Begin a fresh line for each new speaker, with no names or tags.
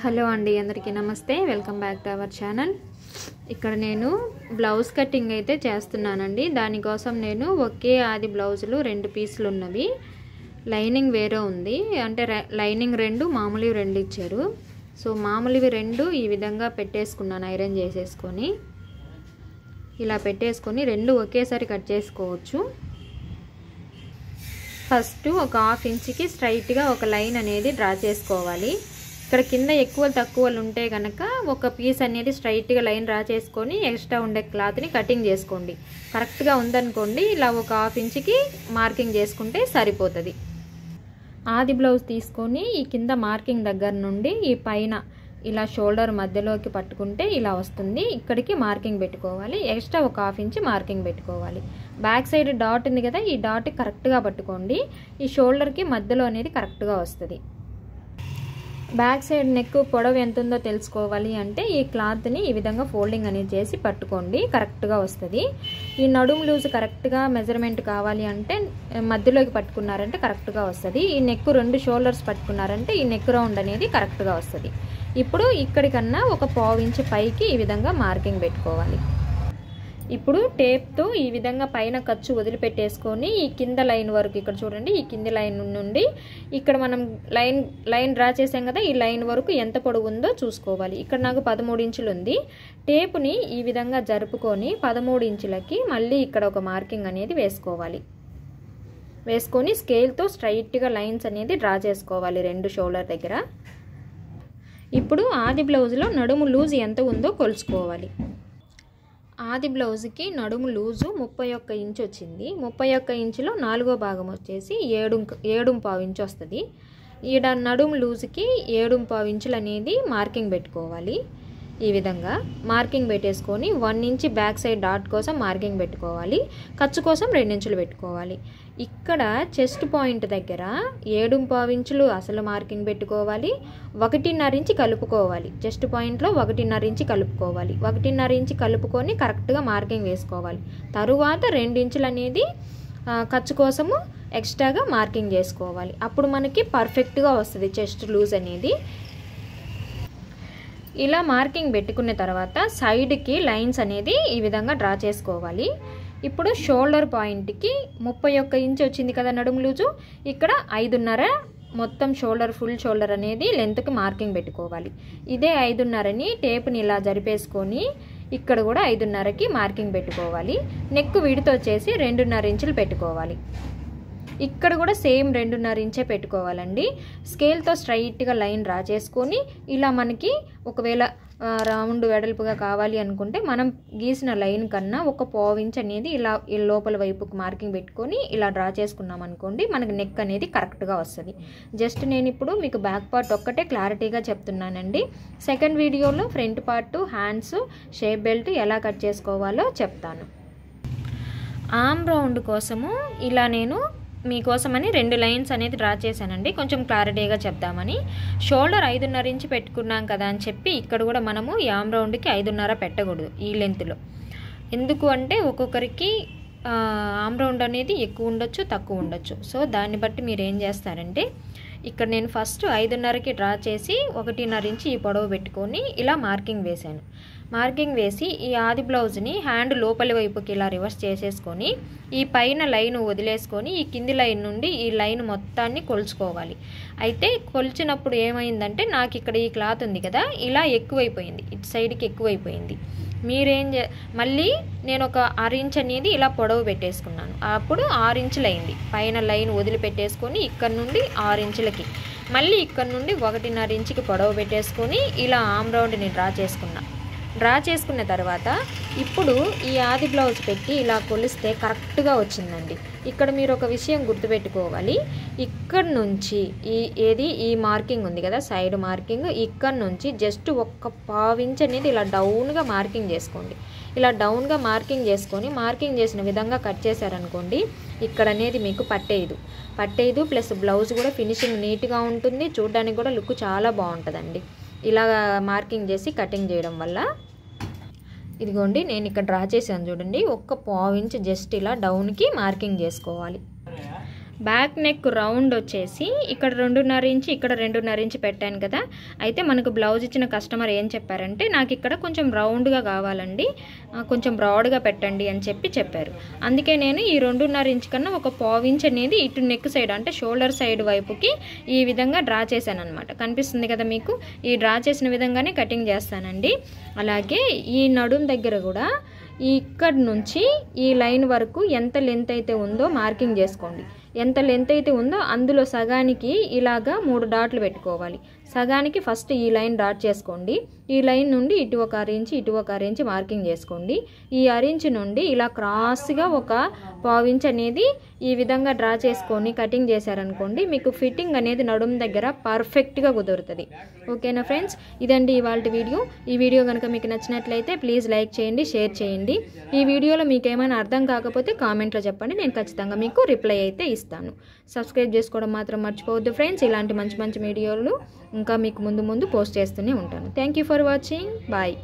Hello అండి, అందరికీ నమస్తే. Welcome back to our channel. ఇక్కడ నేను బ్లౌజ్ కటింగ్ అయితే చేస్తున్నానండి. దానికోసం నేను ఒకే ఆది బ్లౌజులు 2 పీసులు ఉన్నవి, లైనింగ్ వేరే ఉంది. అంటే లైనింగ్ 2, మామూలువి 2 ఇచ్చారు. సో మామూలువి 2 ఈ విధంగా పెట్టేసుకున్నాను, ఐరన్ చేసేసుకొని. ఇలా పెట్టేసుకొని 2 ఒకేసారి కట్ చేసుకోవచ్చు. ఫస్ట్ ఒక 1/2 ఇంచుకి స్ట్రైట్గా ఒక లైన్ అనేది డ్రా చేసుకోవాలి. ఇక్కడ కింద ఎక్కువ తక్కువలు ఉంటే కనుక ఒక పీస్ అనేది స్ట్రైట్గా లైన్ డ్రా చేసుకొని ఎక్స్ట్రా ఉండే క్లాత్ని కటింగ్ చేసుకోండి. కరెక్ట్గా ఉందనుకోండి, ఇలా ఒక 1/2 ఇంచుకి మార్కింగ్ చేసుకుంటే సరిపోతుంది. ఆది బ్లౌజ్ తీసుకొని ఈ కింద మార్కింగ్ దగ్గర నుండి ఈ పైన ఇలా షోల్డర్ మధ్యలోకి పట్టుకుంటే ఇలా వస్తుంది. ఇక్కడికి మార్కింగ్ పెట్టుకోవాలి. ఎక్స్ట్రా ఒక 1/2 ఇంచు మార్కింగ్ పెట్టుకోవాలి. బ్యాక్ సైడ్ డాట్ ఉంది కదా, ఈ డాట్ కరెక్ట్గా పట్టుకోండి. ఈ షోల్డర్కి మధ్యలో అనేది కరెక్ట్గా వస్తుంది. బ్యాక్ సైడ్ నెక్ పొడవు ఎంత ఉందో తెలుసుకోవాలి అంటే ఈ క్లాత్ని ఈ విధంగా ఫోల్డింగ్ అనేది చేసి పట్టుకోండి, కరెక్ట్గా వస్తుంది. ఈ నడుము లూజ్ కరెక్ట్గా మెజర్మెంట్ కావాలి అంటే మధ్యలోకి పట్టుకున్నారంటే కరెక్ట్గా వస్తుంది. ఈ నెక్ 2 షోల్డర్స్ పట్టుకున్నారంటే ఈ నెక్ రౌండ్ అనేది కరెక్ట్గా వస్తుంది. ఇప్పుడు ఇక్కడికన్నా ఒక 1/2 ఇంచు పైకి ఈ విధంగా మార్కింగ్ పెట్టుకోవాలి. ఇప్పుడు టేప్తో ఈ విధంగా పైన ఖర్చు వదిలిపెట్టేసుకొని ఈ కింద లైన్ వరకు, ఇక్కడ చూడండి, ఈ కింది లైన్ నుండి ఇక్కడ మనం లైన్ డ్రా చేసాం కదా, ఈ లైన్ వరకు ఎంత పొడవు ఉందో చూసుకోవాలి. ఇక్కడ నాకు 13 ఇంచులు ఉంది. టేపుని ఈ విధంగా జరుపుకొని 13 ఇంచులకి మళ్ళీ ఇక్కడ ఒక మార్కింగ్ అనేది వేసుకోవాలి. వేసుకొని స్కేల్తో స్ట్రైట్గా లైన్స్ అనేది డ్రా చేసుకోవాలి 2 షోల్డర్ దగ్గర. ఇప్పుడు ఆది బ్లౌజ్లో నడుము లూజ్ ఎంత ఉందో కొలుచుకోవాలి. ఆది బ్లౌజ్కి నడుము లూజు 31 ఇంచు వచ్చింది. 31 ఇంచులో 4వ భాగం వచ్చేసి 7.5 ఇంచు వస్తుంది. ఈడ నడుము లూజ్కి 7.5 ఇంచులు అనేది మార్కింగ్ పెట్టుకోవాలి. ఈ విధంగా మార్కింగ్ పెట్టేసుకొని 1 ఇంచ్ బ్యాక్ సైడ్ డాట్ కోసం మార్కింగ్ పెట్టుకోవాలి. ఖర్చు కోసం 2 ఇంచులు పెట్టుకోవాలి. ఇక్కడ చెస్ట్ పాయింట్ దగ్గర 7.5 ఇంచులు అసలు మార్కింగ్ పెట్టుకోవాలి. 1.5 ఇంచ్ కలుపుకోవాలి. చెస్ట్ పాయింట్లో 1.5 ఇంచ్ కలుపుకోవాలి. 1.5 ఇంచ్ కలుపుకొని కరెక్ట్గా మార్కింగ్ వేసుకోవాలి. తరువాత 2 ఇంచులు అనేది ఖర్చు కోసము ఎక్స్ట్రాగా మార్కింగ్ చేసుకోవాలి. అప్పుడు మనకి పర్ఫెక్ట్గా వస్తుంది చెస్ట్ లూజ్ అనేది. ఇలా మార్కింగ్ పెట్టుకున్న తర్వాత సైడ్కి లైన్స్ అనేది ఈ విధంగా డ్రా చేసుకోవాలి. ఇప్పుడు షోల్డర్ పాయింట్కి 31 ఇంచ్ వచ్చింది కదా నడుము లూజు, ఇక్కడ 5.5 మొత్తం షోల్డర్, ఫుల్ షోల్డర్ అనేది లెంత్కి మార్కింగ్ పెట్టుకోవాలి. ఇదే 5.5ని టేప్ని ఇలా జరిపేసుకొని ఇక్కడ కూడా 5.5కి మార్కింగ్ పెట్టుకోవాలి. నెక్ విడ్త్ వచ్చేసి 2.5 ఇంచులు పెట్టుకోవాలి. ఇక్కడ కూడా సేమ్ 2.5 ఇంచే పెట్టుకోవాలండి. స్కేల్తో స్ట్రైట్గా లైన్ డ్రా చేసుకొని ఇలా మనకి ఒకవేళ రౌండ్ వెడల్పుగా కావాలి అనుకుంటే మనం గీసిన లైన్ కన్నా ఒక 1/2 ఇంచ్ అనేది ఇలా లోపల వైపుకి మార్కింగ్ పెట్టుకొని ఇలా డ్రా చేసుకున్నాం అనుకోండి, మనకి నెక్ అనేది కరెక్ట్గా వస్తుంది. జస్ట్ నేను ఇప్పుడు మీకు బ్యాక్ పార్ట్ ఒక్కటే క్లారిటీగా చెప్తున్నానండి. సెకండ్ వీడియోలో front part, hands, shape belt ఎలా కట్ చేసుకోవాలో చెప్తాను. ఆర్మ్ రౌండ్ కోసము ఇలా నేను మీకోసమని 2 లైన్స్ అనేది డ్రా చేశానండి, కొంచెం క్లారిటీగా చెప్దామని. షోల్డర్ 5.5 ఇంచ్ పెట్టుకున్నాం కదా అని చెప్పి ఇక్కడ కూడా మనము ఈ ఆర్మ్ రౌండ్కి 5.5 పెట్టకూడదు ఈ లెంత్లో. ఎందుకు అంటే ఒక్కొక్కరికి ఆర్మ్ రౌండ్ అనేది ఎక్కువ ఉండొచ్చు, తక్కువ ఉండొచ్చు. సో దాన్ని బట్టి మీరు ఏం చేస్తారంటే ఇక్కడ నేను ఫస్ట్ 5.5కి డ్రా చేసి 1.5 ఇంచ్ ఈ పొడవు పెట్టుకొని ఇలా మార్కింగ్ వేశాను. మార్కింగ్ వేసి ఈ ఆది బ్లౌజ్ని హ్యాండ్ లోపలి వైపుకి ఇలా రివర్స్ చేసేసుకొని ఈ పైన లైన్ వదిలేసుకొని ఈ కింది లైన్ నుండి ఈ లైన్ మొత్తాన్ని కొలుచుకోవాలి. అయితే కొలిచినప్పుడు ఏమైందంటే నాకు ఇక్కడ ఈ క్లాత్ ఉంది కదా, ఇలా ఎక్కువైపోయింది, ఇటు సైడ్కి ఎక్కువైపోయింది. మళ్ళీ నేను ఒక 6 ఇంచ్ అనేది ఇలా పొడవు పెట్టేసుకున్నాను. అప్పుడు 6 ఇంచులు అయింది. పైన లైన్ వదిలిపెట్టేసుకొని ఇక్కడ నుండి 6 ఇంచులకి మళ్ళీ ఇక్కడ నుండి 1.5 ఇంచుకి పొడవు పెట్టేసుకొని ఇలా ఆర్మ్ రౌండ్ని డ్రా చేసుకున్న తర్వాత ఇప్పుడు ఈ ఆది బ్లౌజ్ పెట్టి ఇలా కొలిస్తే కరెక్ట్గా వచ్చిందండి. ఇక్కడ మీరు ఒక విషయం గుర్తుపెట్టుకోవాలి. ఇక్కడ నుంచి ఈ మార్కింగ్ ఉంది కదా, సైడ్ మార్కింగ్, ఇక్కడ నుంచి జస్ట్ 1/2 ఇంచ్ అనేది ఇలా డౌన్గా మార్కింగ్ చేసుకోండి. ఇలా డౌన్గా మార్కింగ్ చేసుకొని మార్కింగ్ చేసిన విధంగా కట్ చేశారనుకోండి, ఇక్కడ అనేది మీకు పట్టేదు ప్లస్ బ్లౌజ్ కూడా ఫినిషింగ్ నీట్గా ఉంటుంది, చూడడానికి కూడా లుక్ చాలా బాగుంటుందండి ఇలా మార్కింగ్ చేసి కటింగ్ చేయడం వల్ల. ఇదిగోండి నేను ఇక్కడ డ్రా చేశాను చూడండి, 1/2 ఇంచ్ జస్ట్ ఇలా డౌన్కి మార్కింగ్ చేసుకోవాలి. బ్యాక్ నెక్ రౌండ్ వచ్చేసి ఇక్కడ 2.5 ఇంచ్ ఇక్కడ 2.5 ఇంచ్ పెట్టాను కదా. అయితే మనకు బ్లౌజ్ ఇచ్చిన కస్టమర్ ఏం చెప్పారంటే నాకు ఇక్కడ కొంచెం రౌండ్గా కావాలండి, కొంచెం బ్రాడ్గా పెట్టండి అని చెప్పారు. అందుకే నేను ఈ 2.5 ఇంచ్ కన్నా ఒక 1/4 ఇంచ్ అనేది ఇటు నెక్ సైడ్ అంటే షోల్డర్ సైడ్ వైపుకి ఈ విధంగా డ్రా చేశాను అనమాట. కనిపిస్తుంది కదా మీకు, ఈ డ్రా చేసిన విధంగానే కటింగ్ చేస్తానండి. అలాగే ఈ నడుం దగ్గర కూడా ఇక్కడ నుంచి ఈ లైన్ వరకు ఎంత లెంత్ అయితే ఉందో మార్కింగ్ చేసుకోండి. ఎంత లెంత్ అయితే ఉందో అందులో సగానికి ఇలాగా 3 డాట్లు పెట్టుకోవాలి. సగానికి ఫస్ట్ ఈ లైన్ డాట్ చేసుకోండి. ఈ లైన్ నుండి ఇటు ఒక 1/2 ఇంచ్ ఇటు ఒక 1/2 ఇంచ్ మార్కింగ్ చేసుకోండి. ఈ 1/2 ఇంచ్ నుండి ఇలా క్రాస్గా ఒక 1/4 ఇంచ్ అనేది ఈ విధంగా డ్రా చేసుకొని కటింగ్ చేశారనుకోండి, మీకు ఫిట్టింగ్ అనేది నడుం దగ్గర పర్ఫెక్ట్గా కుదురుతుంది. ఓకేనా ఫ్రెండ్స్, ఇదండి ఇవాళ వీడియో. ఈ వీడియో కనుక మీకు నచ్చినట్లయితే ప్లీజ్ లైక్ చేయండి, షేర్ చేయండి. ఈ వీడియోలో మీకు ఏమైనా అర్థం కాకపోతే కామెంట్లో చెప్పండి, నేను ఖచ్చితంగా మీకు రిప్లై అయితే ఇస్తాను. సబ్స్క్రైబ్ చేసుకోవడం మాత్రం మర్చిపోవద్దు ఫ్రెండ్స్. ఇలాంటి మంచి మంచి వీడియోలు ఇంకా మీకు ముందు పోస్ట్ చేస్తూనే ఉంటాను. Thank you for watching. Bye.